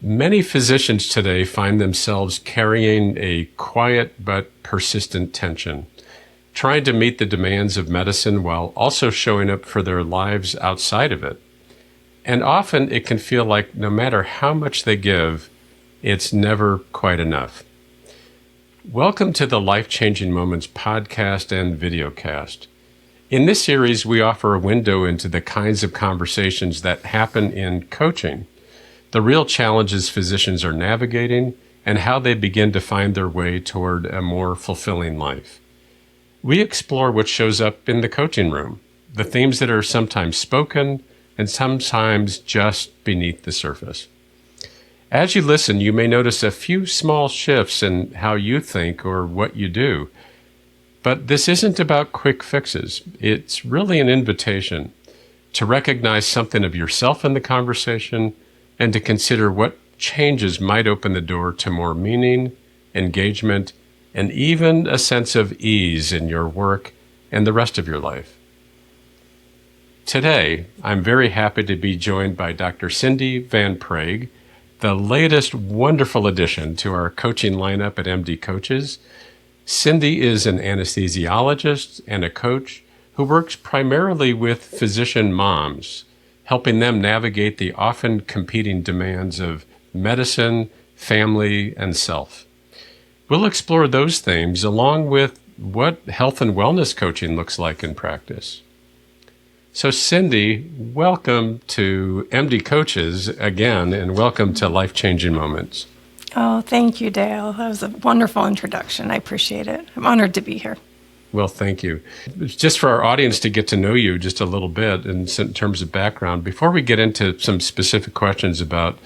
Many physicians today find themselves carrying a quiet but persistent tension, trying to meet the demands of medicine while also showing up for their lives outside of it. And often it can feel like no matter how much they give, it's never quite enough. Welcome to the Life-Changing Moments podcast and videocast. In this series, we offer a window into the kinds of conversations that happen in coaching, the real challenges physicians are navigating, and how they begin to find their way toward a more fulfilling life. We explore what shows up in the coaching room, the themes that are sometimes spoken and sometimes just beneath the surface. As you listen, you may notice a few small shifts in how you think or what you do. But this isn't about quick fixes. It's really an invitation to recognize something of yourself in the conversation and to consider what changes might open the door to more meaning, engagement, and even a sense of ease in your work and the rest of your life. Today, I'm very happy to be joined by Dr. Cindy van Praag, the latest wonderful addition to our coaching lineup at MD Coaches. Cindy is an anesthesiologist and a coach who works primarily with physician moms, helping them navigate the often competing demands of medicine, family, and self. We'll explore those themes along with what health and wellness coaching looks like in practice. So Cindy, welcome to MD Coaches again, and welcome to Life-Changing Moments. Oh, thank you, Dael. That was a wonderful introduction. I appreciate it. I'm honored to be here. Well, thank you. Just for our audience to get to know you just a little bit in terms of background, before we get into some specific questions about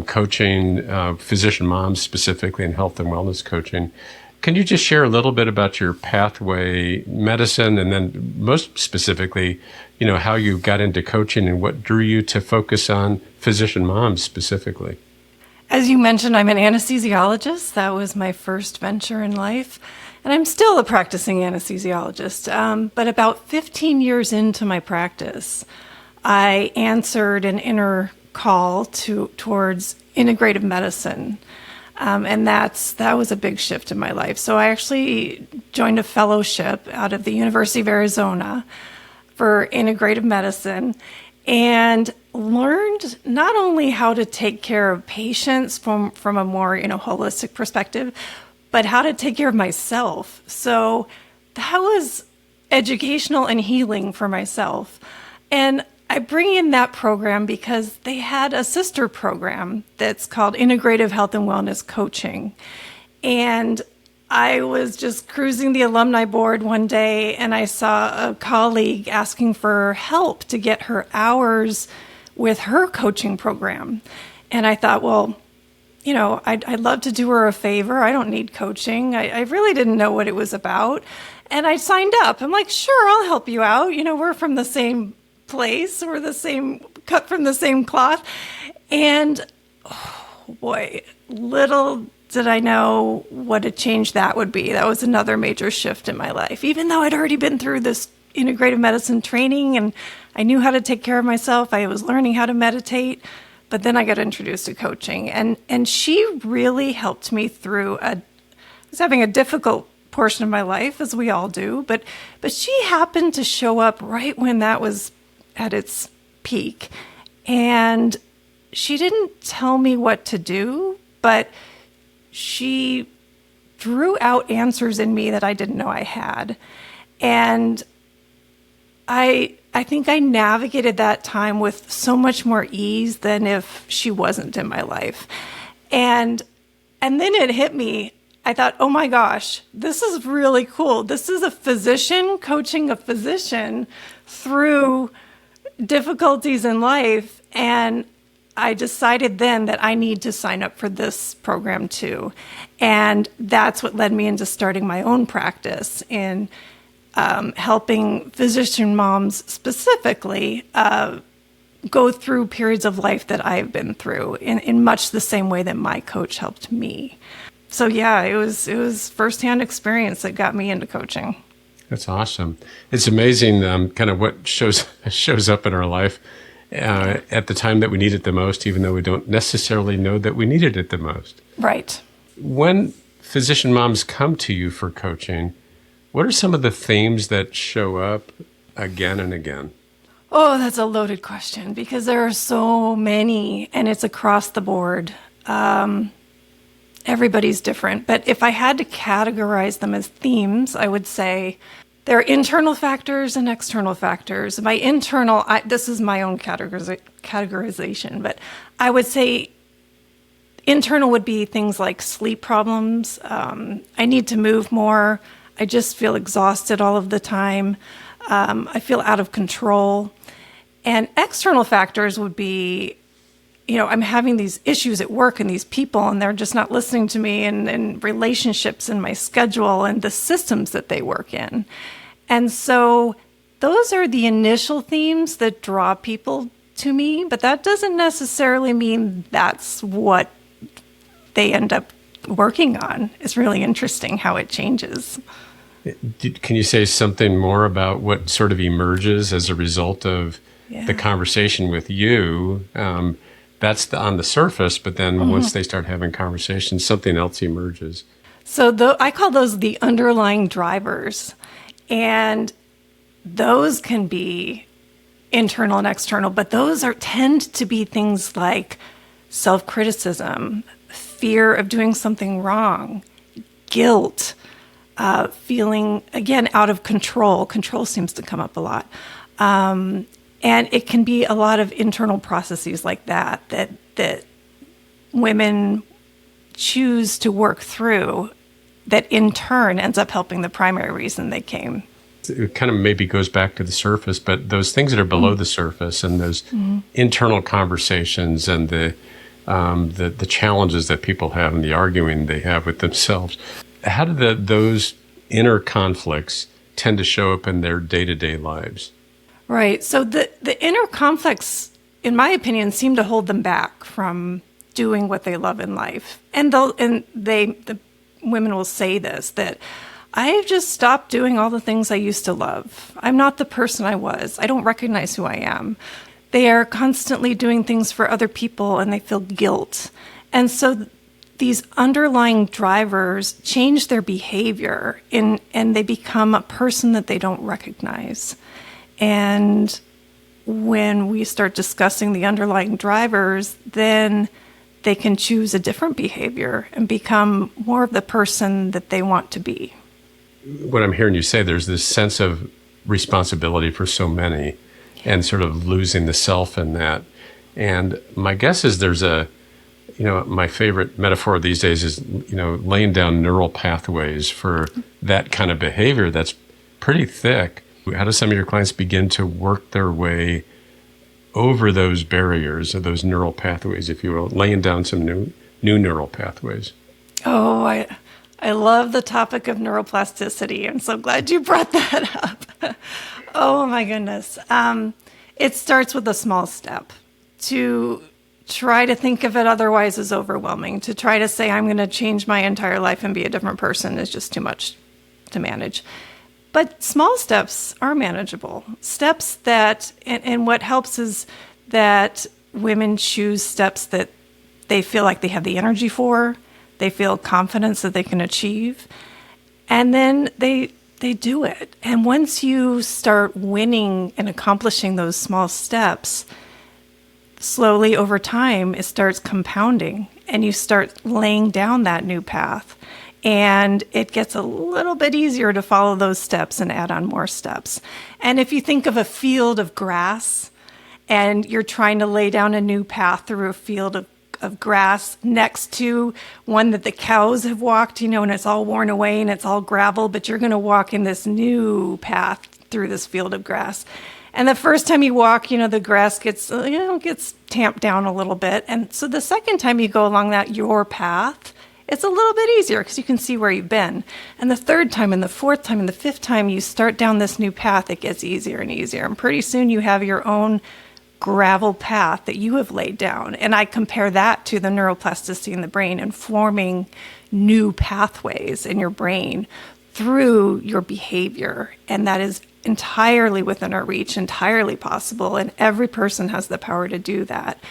coaching, physician moms specifically, and health and wellness coaching, can you just share a little bit about your pathway, medicine, and then most specifically, how you got into coaching and what drew you to focus on physician moms specifically? As you mentioned, I'm an anesthesiologist. That was my first venture in life. And I'm still a practicing anesthesiologist. But about 15 years into my practice, I answered an inner call towards integrative medicine. And that was a big shift in my life. So I actually joined a fellowship out of the University of Arizona for integrative medicine and learned not only how to take care of patients from a more holistic perspective, but how to take care of myself. So that was educational and healing for myself. And I bring in that program because they had a sister program that's called Integrative Health and Wellness Coaching. And I was just cruising the alumni board one day and I saw a colleague asking for help to get her hours with her coaching program. And I thought, well, I'd love to do her a favor. I don't need coaching. I really didn't know what it was about. And I signed up. I'm like, sure, I'll help you out. We're from the same place. We're cut from the same cloth. And oh boy, little did I know what a change that would be. That was another major shift in my life. Even though I'd already been through this integrative medicine training and I knew how to take care of myself, I was learning how to meditate. But then I got introduced to coaching, and she really helped me through I was having a difficult portion of my life, as we all do, but she happened to show up right when that was at its peak. And she didn't tell me what to do, but she drew out answers in me that I didn't know I had. And I think I navigated that time with so much more ease than if she wasn't in my life. And then it hit me. I thought, oh my gosh, this is really cool. This is a physician coaching a physician through difficulties in life. And I decided then that I need to sign up for this program too. And that's what led me into starting my own practice in helping physician moms specifically go through periods of life that I've been through in much the same way that my coach helped me. So yeah, it was firsthand experience that got me into coaching. That's awesome. It's amazing kind of what shows up in our life at the time that we need it the most, even though we don't necessarily know that we needed it the most. Right. When physician moms come to you for coaching, what are some of the themes that show up again and again? Oh, that's a loaded question because there are so many and it's across the board. Everybody's different. But if I had to categorize them as themes, I would say there are internal factors and external factors. By internal, this is my own categorization, but I would say internal would be things like sleep problems. I need to move more. I just feel exhausted all of the time. I feel out of control. And external factors would be, I'm having these issues at work and these people, and they're just not listening to me, and relationships and my schedule and the systems that they work in. And so those are the initial themes that draw people to me, but that doesn't necessarily mean that's what they end up working on. It's really interesting how it changes. Can you say something more about what sort of emerges as a result of the conversation with you? That's on the surface, but then once they start having conversations, something else emerges. So I call those the underlying drivers. And those can be internal and external, but those tend to be things like self-criticism, fear of doing something wrong, guilt, feeling, again, out of control. Control seems to come up a lot. And it can be a lot of internal processes like that women choose to work through that in turn ends up helping the primary reason they came. It kind of maybe goes back to the surface, but those things that are below the surface and those internal conversations and the challenges that people have and the arguing they have with themselves, how do those inner conflicts tend to show up in their day-to-day lives? Right. So the inner conflicts, in my opinion, seem to hold them back from doing what they love in life. And the women will say this, that I've just stopped doing all the things I used to love. I'm not the person I was. I don't recognize who I am. They are constantly doing things for other people and they feel guilt. And so these underlying drivers change their behavior and they become a person that they don't recognize. And when we start discussing the underlying drivers, then they can choose a different behavior and become more of the person that they want to be. What I'm hearing you say, there's this sense of responsibility for so many and sort of losing the self in that. And my guess is there's my favorite metaphor these days is, laying down neural pathways for that kind of behavior that's pretty thick. How do some of your clients begin to work their way over those barriers or those neural pathways, if you will, laying down some new neural pathways? Oh, I love the topic of neuroplasticity. I'm so glad you brought that up. Oh, my goodness. It starts with a small step. To try to think of it otherwise is overwhelming. To try to say I'm going to change my entire life and be a different person is just too much to manage. But small steps are manageable. Steps that, and what helps is that women choose steps that they feel like they have the energy for, they feel confidence that they can achieve, and then they do it. And once you start winning and accomplishing those small steps, slowly over time, it starts compounding and you start laying down that new path. And it gets a little bit easier to follow those steps and add on more steps. And if you think of a field of grass and you're trying to lay down a new path through a field of grass next to one that the cows have walked, and it's all worn away and it's all gravel, but you're going to walk in this new path through this field of grass. And the first time you walk, the grass gets tamped down a little bit. And so the second time you go along your path, it's a little bit easier because you can see where you've been. And the third time and the fourth time and the fifth time you start down this new path, it gets easier and easier. And pretty soon you have your own gravel path that you have laid down. And I compare that to the neuroplasticity in the brain and forming new pathways in your brain through your behavior. And that is entirely within our reach, entirely possible. And every person has the power to do that.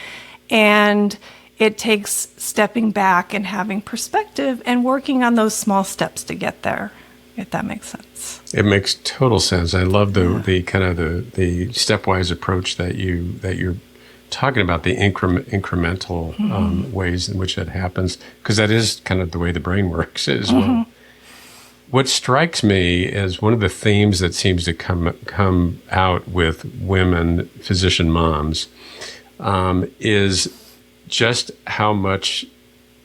And it takes stepping back and having perspective and working on those small steps to get there, if that makes sense. It makes total sense. I love the kind of the stepwise approach that you're talking about, the incremental ways in which that happens, because that is kind of the way the brain works as well. What strikes me is one of the themes that seems to come out with women physician moms is just how much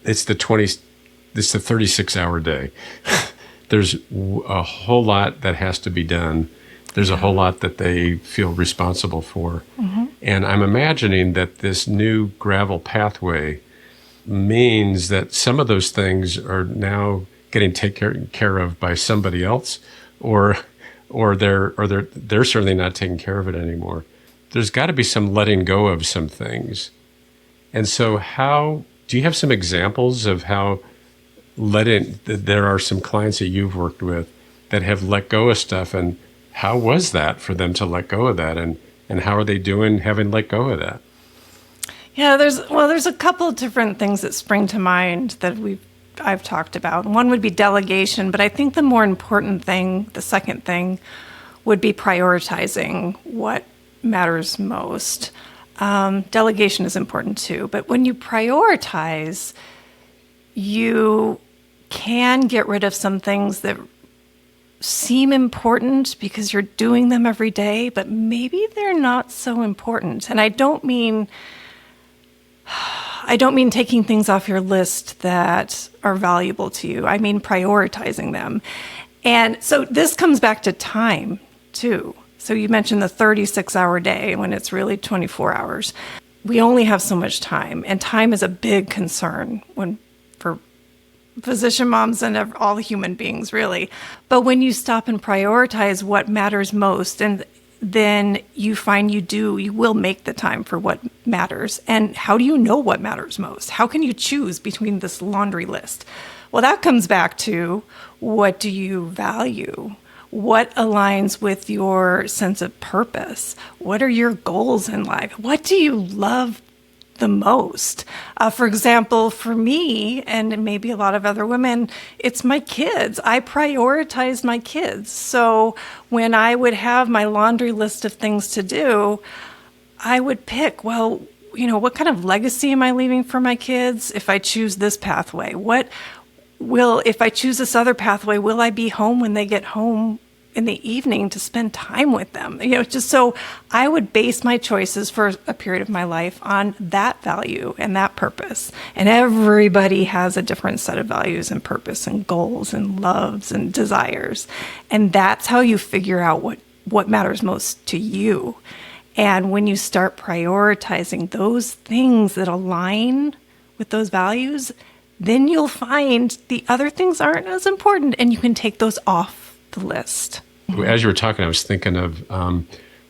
it's the 36-hour day. There's a whole lot that has to be done. There's a whole lot that they feel responsible for. And I'm imagining that this new gravel pathway means that some of those things are now getting taken care of by somebody else, or they're certainly not taking care of it anymore. There's got to be some letting go of some things. And so how do you have some examples of how there are some clients that you've worked with that have let go of stuff, and how was that for them to let go of that, and how are they doing having let go of that? Yeah, there's a couple of different things that spring to mind that I've talked about. One would be delegation, but I think the more important thing, the second thing, would be prioritizing what matters most. Delegation is important too, but when you prioritize, you can get rid of some things that seem important because you're doing them every day, but maybe they're not so important. And I don't mean taking things off your list that are valuable to you. I mean prioritizing them. And so this comes back to time too. So you mentioned the 36-hour day when it's really 24 hours. We only have so much time, and time is a big concern for physician moms and all human beings, really. But when you stop and prioritize what matters most, and then you find you will make the time for what matters. And how do you know what matters most? How can you choose between this laundry list? Well, that comes back to, what do you value? What aligns with your sense of purpose? What are your goals in life? What do you love the most? For example, for me, and maybe a lot of other women, it's my kids. I prioritize my kids. So when I would have my laundry list of things to do, I would pick, well, what kind of legacy am I leaving for my kids if I choose this pathway? If I choose this other pathway, will I be home when they get home in the evening to spend time with them? Just so I would base my choices for a period of my life on that value and that purpose. And everybody has a different set of values and purpose and goals and loves and desires. And that's how you figure out what matters most to you. And when you start prioritizing those things that align with those values, then you'll find the other things aren't as important, and you can take those off the list. As you were talking, I was thinking of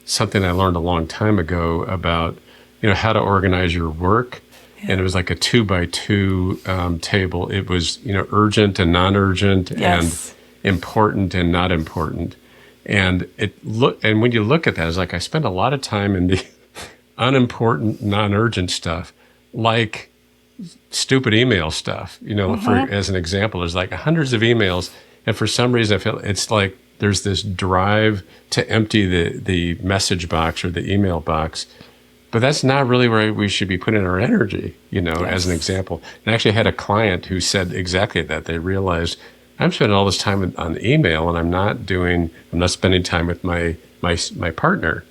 something I learned a long time ago about, how to organize your work. Yeah. And it was like a 2x2 table. It was, urgent and non-urgent, yes, and important and not important. And and when you look at that, it's like I spend a lot of time in the unimportant, non-urgent stuff, like stupid email stuff. As an example, there's like hundreds of emails. And for some reason, I feel it's like there's this drive to empty the message box or the email box. But that's not really where we should be putting our energy, Yes. As an example. And I actually had a client who said exactly that. They realized, I'm spending all this time on email, and I'm not spending time with my partner,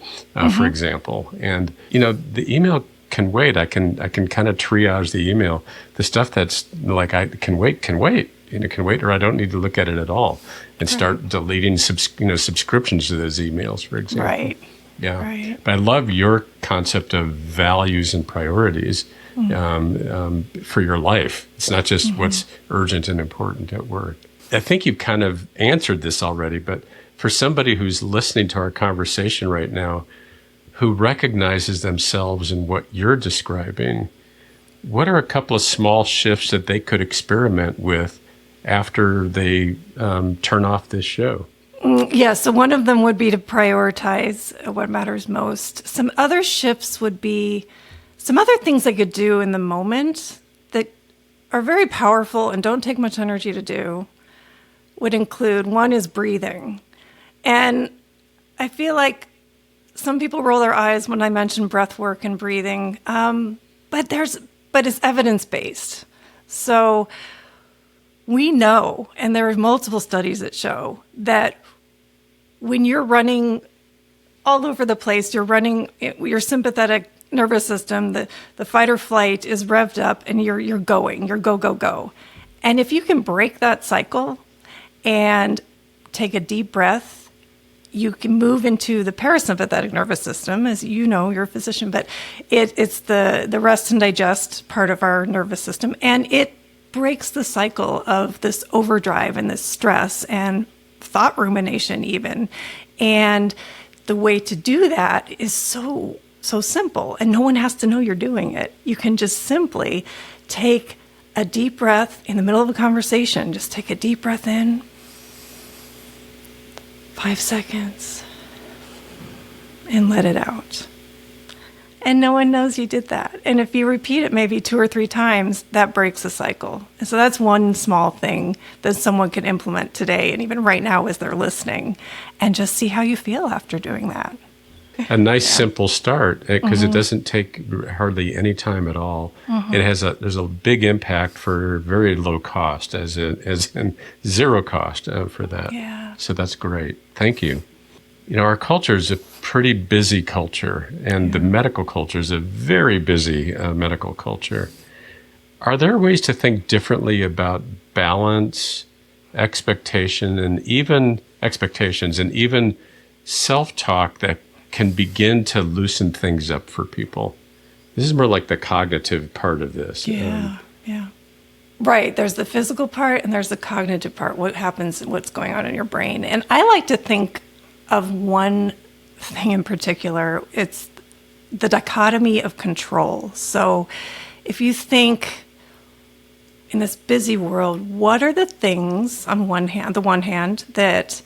for example. And, the email can wait. I can kind of triage the email. The stuff that's like, I can wait. Can wait, or I don't need to look at it at all, and start deleting subscriptions to those emails, for example. Right. Yeah. Right. But I love your concept of values and priorities for your life. It's not just what's urgent and important at work. I think you've kind of answered this already, but for somebody who's listening to our conversation right now, who recognizes themselves in what you're describing, what are a couple of small shifts that they could experiment with after they turn off this show? Yeah, so one of them would be to prioritize what matters most. Some other shifts would be some other things I could do in the moment that are very powerful and don't take much energy to do. Would include, one is breathing. And I feel like some people roll their eyes when I mention breath work and breathing, but it's evidence-based. So we know, and there are multiple studies that show, that when you're running all over the place, you're running your sympathetic nervous system, the fight or flight is revved up, and you're going, you're go, go, go. And if you can break that cycle and take a deep breath, you can move into the parasympathetic nervous system, as you know, you're a physician, but it's the rest and digest part of our nervous system, and it breaks the cycle of this overdrive and this stress and thought rumination even. And the way to do that is so simple, and no one has to know you're doing it. You can just simply take a deep breath in the middle of a conversation. Just take a deep breath in, 5 seconds, and let it out. And no one knows you did that. And if you repeat it maybe 2 or 3 times, that breaks the cycle. And so that's one small thing that someone could implement today, and even right now as they're listening, and just see how you feel after doing that. A nice simple start, because it doesn't take hardly any time at all. There's a big impact for very low cost, as in zero cost for that. Yeah. So that's great. Thank you. You know, our culture is a pretty busy culture, and the medical culture is a very busy medical culture. Are there ways to think differently about balance, expectations, and even self-talk that can begin to loosen things up for people? This is more like the cognitive part of this. Yeah. Right. There's the physical part and there's the cognitive part, what happens and what's going on in your brain. And I like to think of one thing in particular. It's the dichotomy of control. So if you think in this busy world, what are the things on the one hand that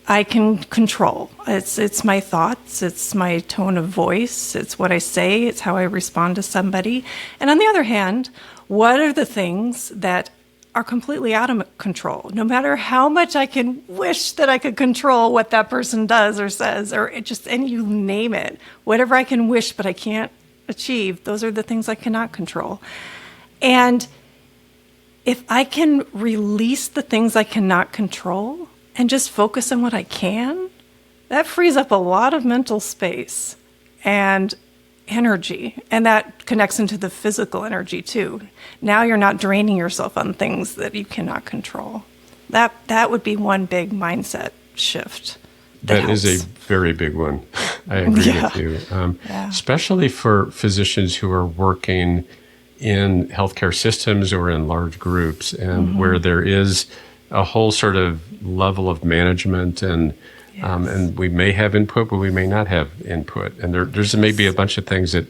I can control? It's my thoughts, it's my tone of voice, it's what I say, it's how I respond to somebody. And on the other hand, what are the things that are completely out of control? No matter how much I can wish that I could control what that person does or says, or and you name it, whatever I can wish but I can't achieve, those are the things I cannot control. And if I can release the things I cannot control and just focus on what I can, that frees up a lot of mental space and energy, and that connects into the physical energy too. Now you're not draining yourself on things that you cannot control. That would be one big mindset shift. That is a very big one. I agree with you. Especially for physicians who are working in healthcare systems or in large groups, and where there is a whole sort of level of management, and we may have input, but we may not have input. And there's maybe a bunch of things that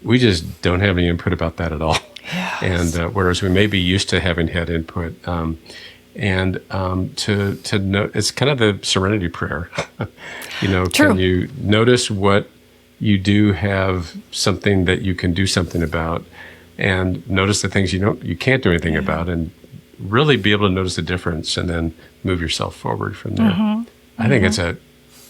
we just don't have any input about that at all. Yes. And whereas we may be used to having had input, to know, it's kind of the serenity prayer. True. Can you notice what you do have something that you can do something about, and notice the things you can't do anything about, and really be able to notice the difference, and then move yourself forward from there. I think it's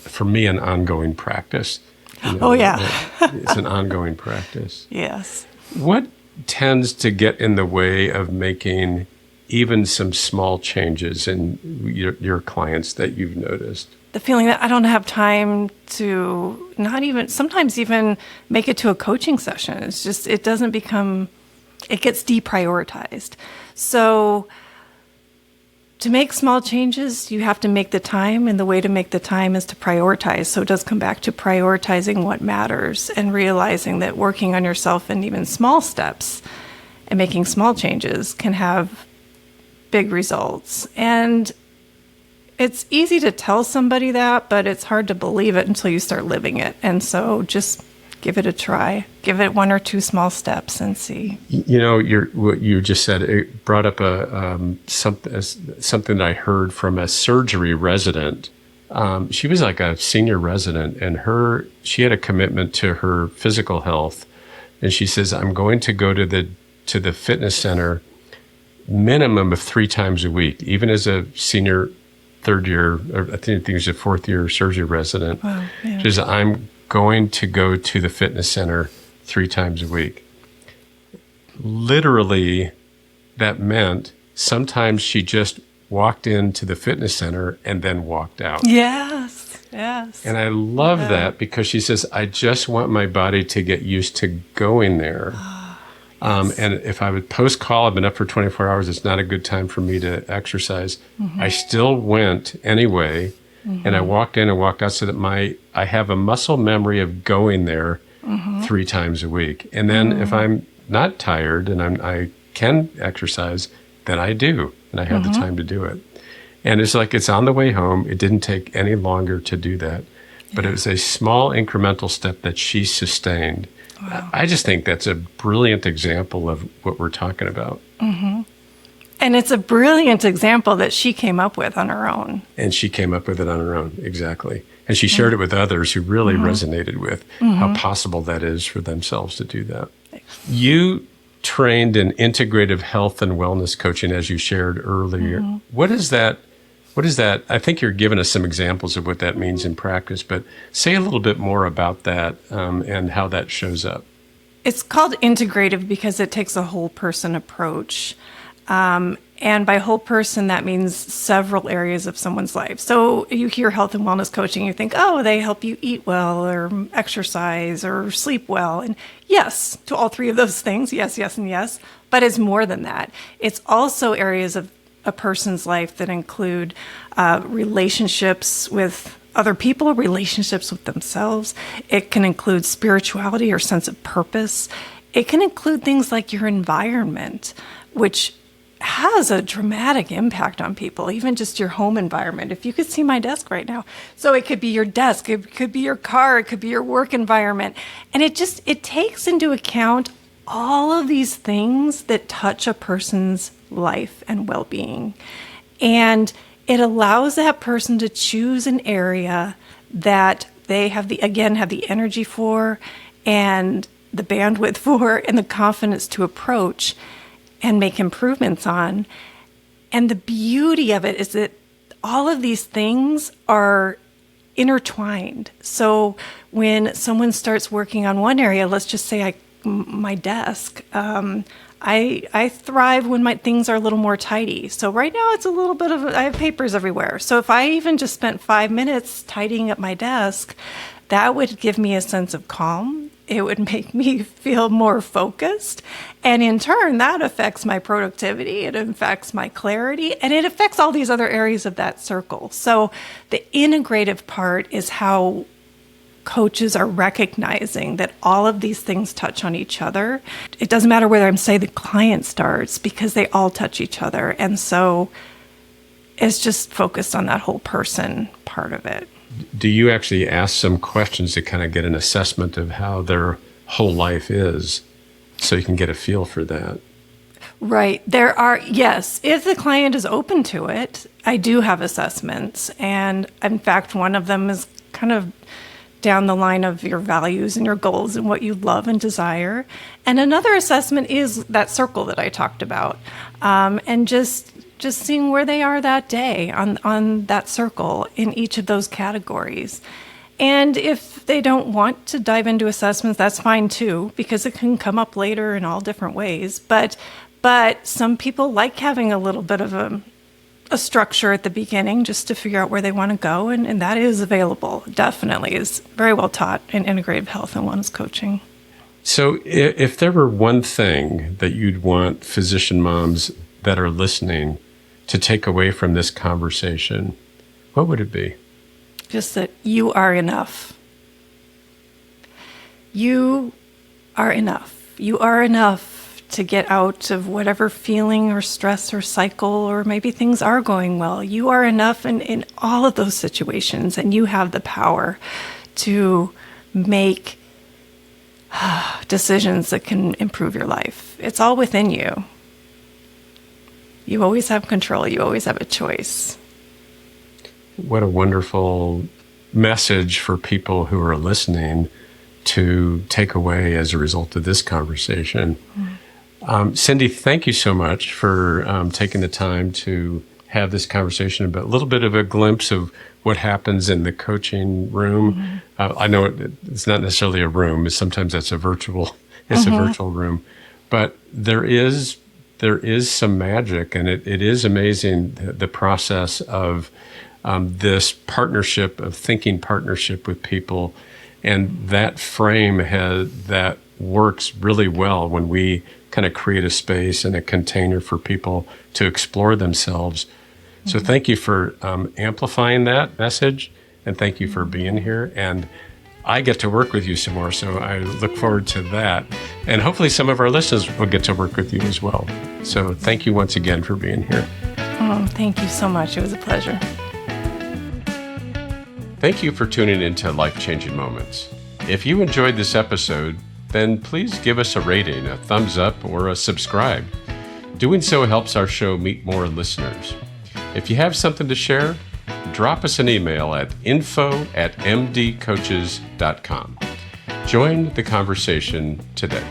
for me, an ongoing practice. It's an ongoing practice. Yes. What tends to get in the way of making even some small changes in your clients that you've noticed? The feeling that I don't have time to sometimes even make it to a coaching session. It's just, it gets deprioritized. So to make small changes, you have to make the time, and the way to make the time is to prioritize. So it does come back to prioritizing what matters and realizing that working on yourself in even small steps and making small changes can have big results. And it's easy to tell somebody that, but it's hard to believe it until you start living it. And so just give it a try. Give it 1 or 2 small steps and see. What you just said, it brought up something that I heard from a surgery resident. She was like a senior resident, and she had a commitment to her physical health, and she says, "I'm going to go to the fitness center minimum of 3 times a week," even as a senior third year, or I think she's a 4th year surgery resident. Wow, yeah. She says, "I'm going to go to the fitness center 3 times a week." Literally, that meant sometimes she just walked into the fitness center and then walked out. Yes. And I love that, because she says, "I just want my body to get used to going there." And if I would post-call, I've been up for 24 hours, it's not a good time for me to exercise. I still went anyway, and I walked in and walked out, so that I have a muscle memory of going there 3 times a week. And then if I'm not tired and I can exercise, then I do, and I have the time to do it. And it's like it's on the way home. It didn't take any longer to do that, but it was a small incremental step that she sustained. Wow. I just think that's a brilliant example of what we're talking about. And it's a brilliant example that she came up with on her own. And she came up with it on her own, exactly. And she shared it with others who really resonated with how possible that is for themselves to do that. You trained in integrative health and wellness coaching, as you shared earlier. What is that? I think you're giving us some examples of what that means in practice, but say a little bit more about that and how that shows up. It's called integrative because it takes a whole person approach. And by whole person, that means several areas of someone's life. So you hear health and wellness coaching, you think, oh, they help you eat well or exercise or sleep well. And yes, to all 3 of those things, yes, and yes. But it's more than that. It's also areas of a person's life that include relationships with other people, relationships with themselves. It can include spirituality or sense of purpose. It can include things like your environment, which has a dramatic impact on people, even just your home environment. If you could see my desk right now. So it could be your desk, it could be your car, it could be your work environment. And it takes into account all of these things that touch a person's life and well-being. And it allows that person to choose an area that they have the energy for and the bandwidth for and the confidence to approach and make improvements on. And the beauty of it is that all of these things are intertwined. So when someone starts working on one area, let's just say my desk, I thrive when my things are a little more tidy. So right now it's a little bit I have papers everywhere. So if I even just spent 5 minutes tidying up my desk, that would give me a sense of calm. It would make me feel more focused. And in turn, that affects my productivity. It affects my clarity. And it affects all these other areas of that circle. So the integrative part is how coaches are recognizing that all of these things touch on each other. It doesn't matter whether I'm, say, the client starts, because they all touch each other. And so it's just focused on that whole person part of it. Do you actually ask some questions to kind of get an assessment of how their whole life is, so you can get a feel for that? Right. There are, yes, if the client is open to it, I do have assessments. And in fact, one of them is kind of down the line of your values and your goals and what you love and desire. And another assessment is that circle that I talked about, and just seeing where they are that day on that circle in each of those categories. And if they don't want to dive into assessments, that's fine too, because it can come up later in all different ways. But some people like having a little bit of a structure at the beginning just to figure out where they want to go, and that is available. Definitely is very well taught in integrative health and wellness coaching. So if there were one thing that you'd want physician moms that are listening to take away from this conversation, what would it be? Just that you are enough. You are enough. You are enough to get out of whatever feeling or stress or cycle, or maybe things are going well. You are enough in all of those situations, and you have the power to make decisions that can improve your life. It's all within you. You always have control. You always have a choice. What a wonderful message for people who are listening to take away as a result of this conversation. Cindy, thank you so much for taking the time to have this conversation about a little bit of a glimpse of what happens in the coaching room. I know it's not necessarily a room. Sometimes that's a virtual room, but there is some magic, and it is amazing the process of this partnership, of thinking partnership with people. And that frame that works really well when we kind of create a space and a container for people to explore themselves. So thank you for amplifying that message, and thank you for being here. And I get to work with you some more, so I look forward to that. And hopefully some of our listeners will get to work with you as well. So thank you once again for being here. Thank you so much. It was a pleasure. Thank you for tuning into Life-Changing Moments. If you enjoyed this episode, then please give us a rating, a thumbs up, or a subscribe. Doing so helps our show meet more listeners. If you have something to share, drop us an email at info@mdcoaches.com. Join the conversation today.